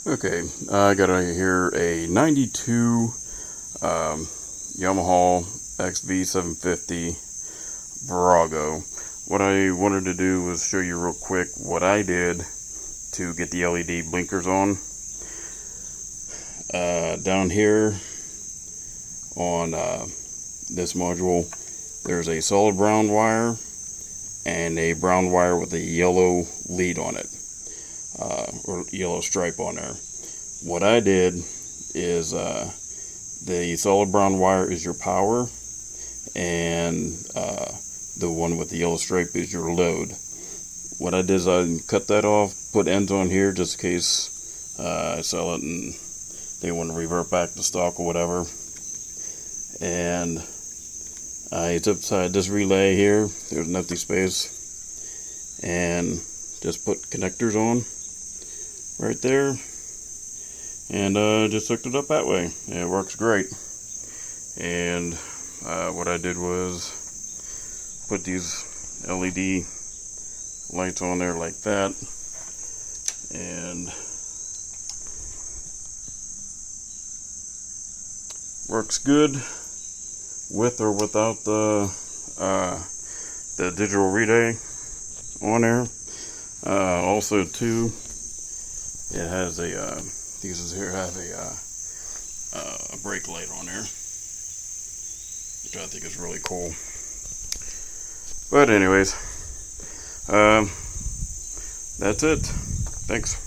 Okay, I got here a 92 Yamaha XV750 Virago. What I wanted to do was show you real quick what I did to get the LED blinkers on. Down here on this module, there's a solid brown wire and a brown wire with a yellow lead on it, or yellow stripe on there. What I did is the solid brown wire is your power, and the one with the yellow stripe is your load. What I did is I cut that off, put ends on here just in case I sell it and they want to revert back to stock or whatever. And I zip tied this relay here. There's an empty space, and just put connectors on right there, and just hooked it up that way. And it works great. And what I did was put these LED lights on there like that, and works good with or without the digital relay on there. Also too, it has a these here have a brake light on there, which I think is really cool. But anyways, that's it. Thanks.